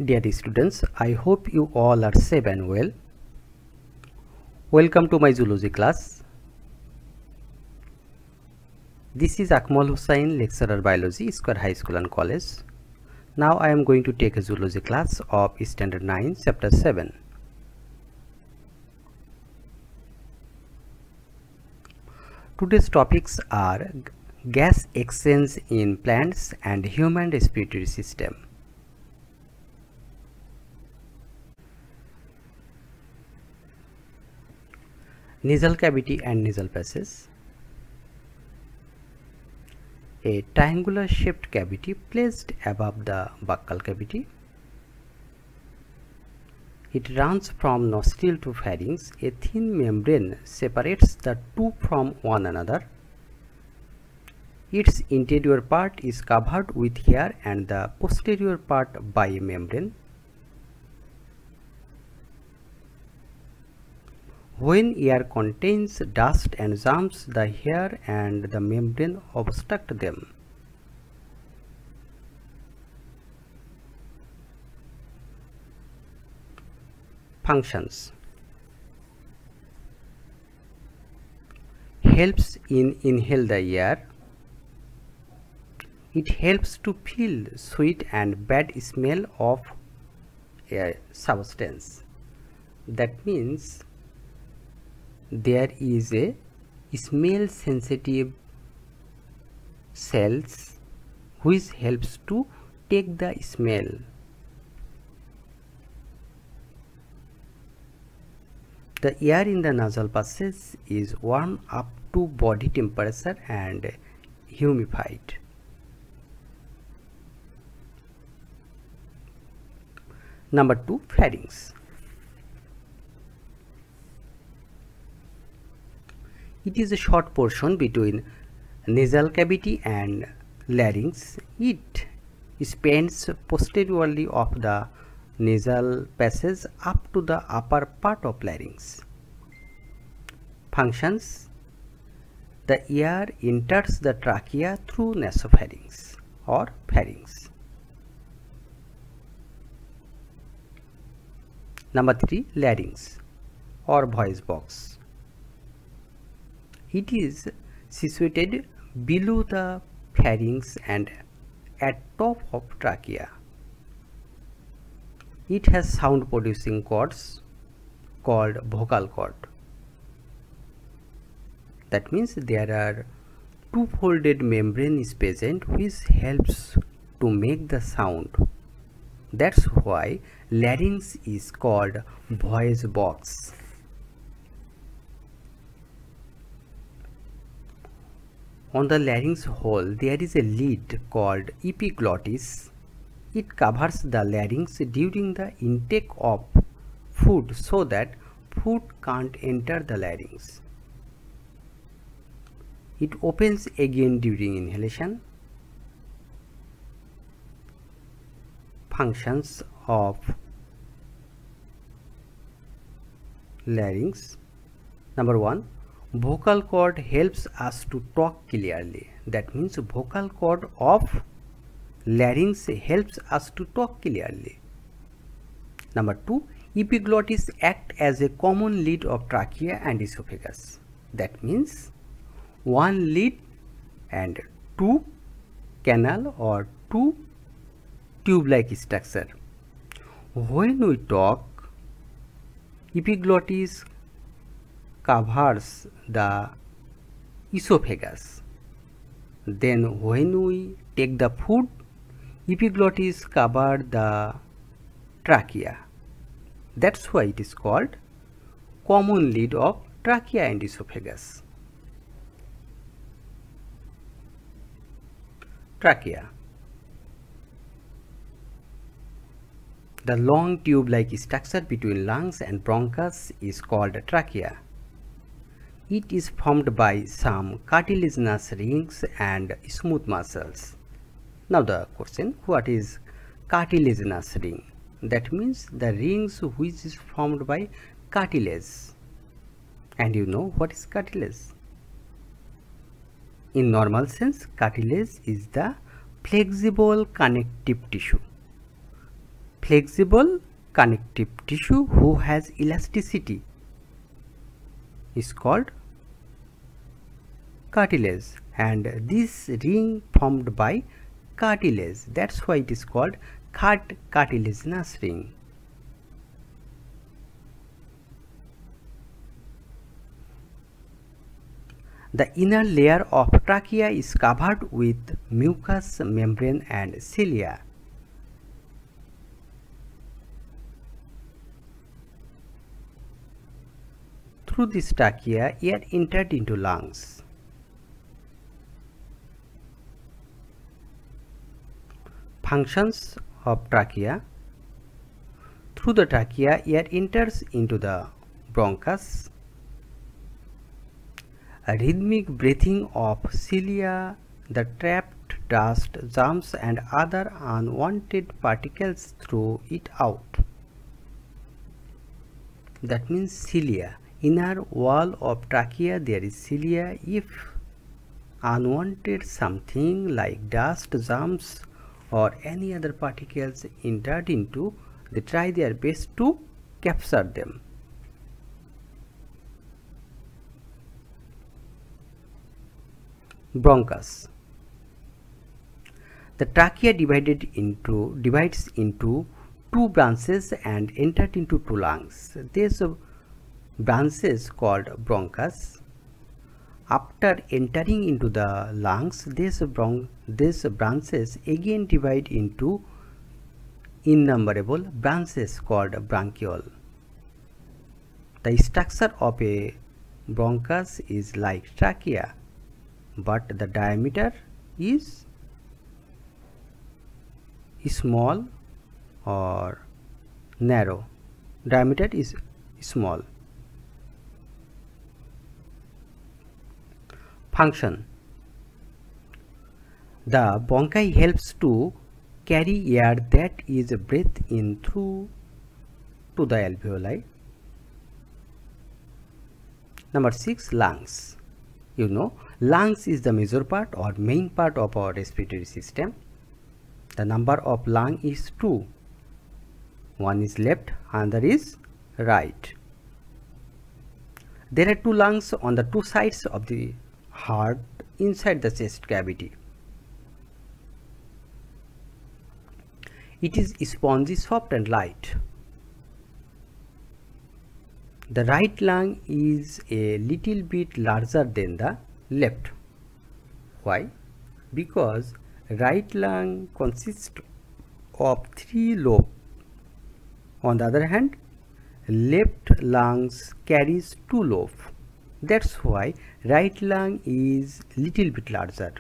Dear students, I hope you all are safe and well. Welcome to my zoology class. This is Akmal Hussain, lecturer biology, Square High School and College. Now I am going to take a zoology class of Standard 9, Chapter 7. Today's topics are gas exchange in plants and human respiratory system. Nasal cavity and nasal passage. A triangular shaped cavity placed above the buccal cavity. It runs from nostril to pharynx. A thin membrane separates the two from one another. Its interior part is covered with hair and the posterior part by a membrane. When air contains dust and germs, the hair and the membrane obstruct them. Functions: helps in inhale the air. It helps to feel sweet and bad smell of a substance. That means there is a smell sensitive cells which helps to take the smell. The air in the nasal passage is warmed up to body temperature and humidified. Number 2, fairings. It is a short portion between nasal cavity and larynx. It spans posteriorly of the nasal passage up to the upper part of larynx. Functions: the air enters the trachea through nasopharynx or pharynx. Number 3, larynx or voice box. It is situated below the pharynx and at top of trachea. It has sound producing cords called vocal cord. That means there are two-folded membrane is present which helps to make the sound. That's why larynx is called voice box. On the larynx hole there is a lid called epiglottis. It covers the larynx during the intake of food so that food can't enter the larynx. It opens again during inhalation. Functions of larynx. Number 1, vocal cord helps us to talk clearly. That means vocal cord of larynx helps us to talk clearly. Number 2, epiglottis act as a common lid of trachea and esophagus. That means one lid and two canal or two tube-like structure. When we talk, epiglottis covers the esophagus. Then when we take the food, epiglottis cover the trachea. That's why it is called common lid of trachea and esophagus. Trachea. The long tube-like structure between lungs and bronchus is called trachea. It is formed by some cartilaginous rings and smooth muscles. Now the question, what is cartilaginous ring? That means the rings which is formed by cartilage. And you know what is cartilage? In normal sense, cartilage is the flexible connective tissue. flexible connective tissue who has elasticity is called cartilage, and this ring formed by cartilage, that's why it is called cartilaginous ring. The inner layer of trachea is covered with mucous membrane and cilia. Through this trachea, air entered into lungs. Functions of trachea. Through the trachea, air enters into the bronchus. A rhythmic breathing of cilia, the trapped dust, germs and other unwanted particles throw it out. That means cilia. Inner wall of trachea there is cilia. If unwanted something like dust, germs or any other particles entered into, they try their best to capture them. Bronchus. The trachea divides into two branches and entered into two lungs. These branches called bronchus. After entering into the lungs, these branches again divide into innumerable branches called bronchiole. The structure of a bronchus is like trachea, but the diameter is small or narrow. Diameter is small. Function. The bronchi helps to carry air that is breathed in through to the alveoli. Number 6, lungs. You know, lungs is the major part or main part of our respiratory system. The number of lung is 2. One is left, another is right. There are 2 lungs on the 2 sides of the heart inside the chest cavity. It is spongy, soft and light. The right lung is a little bit larger than the left. Why? Because right lung consists of 3 lobes. On the other hand, left lungs carries 2 lobes. That's why right lung is little bit larger.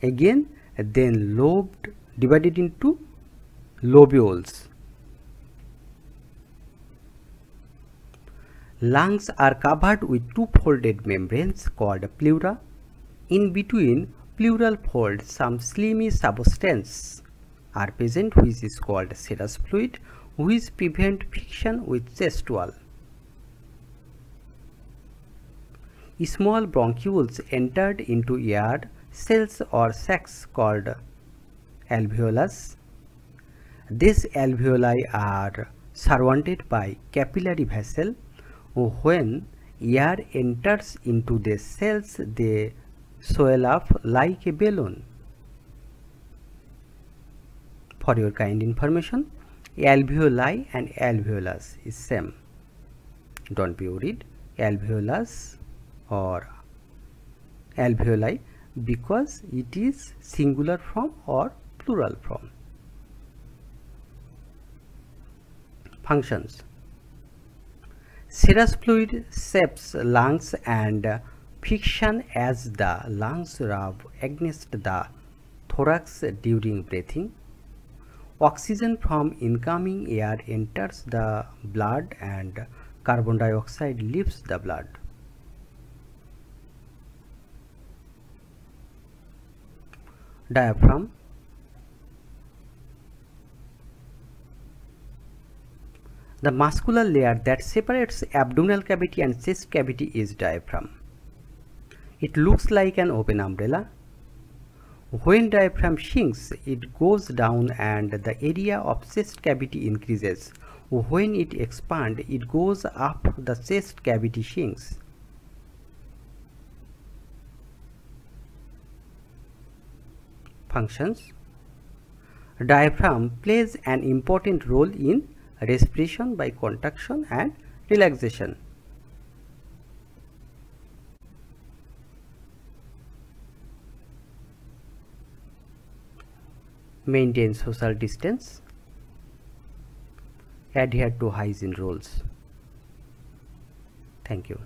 Again, then lobed divided into lobules. Lungs are covered with 2 folded membranes called pleura. In between pleural folds, some slimy substance are present which is called serous fluid, which prevent friction with chest wall. Small bronchioles entered into air cells or sacs called alveolus. These alveoli are surrounded by capillary vessel. When air enters into the cells, they swell up like a balloon. For your kind information, alveoli and alveolus is same. Don't be worried. Alveolus or alveoli because it is singular form or plural form. Functions. Serous fluid shapes lungs and friction as the lungs rub against the thorax during breathing. Oxygen from incoming air enters the blood and carbon dioxide leaves the blood. Diaphragm. The muscular layer that separates abdominal cavity and chest cavity is diaphragm. It looks like an open umbrella. When diaphragm shrinks, it goes down and the area of chest cavity increases. When it expands, it goes up, the chest cavity shrinks. Functions. Diaphragm plays an important role in respiration by contraction and relaxation. Maintain social distance. Adhere to hygiene rules. Thank you.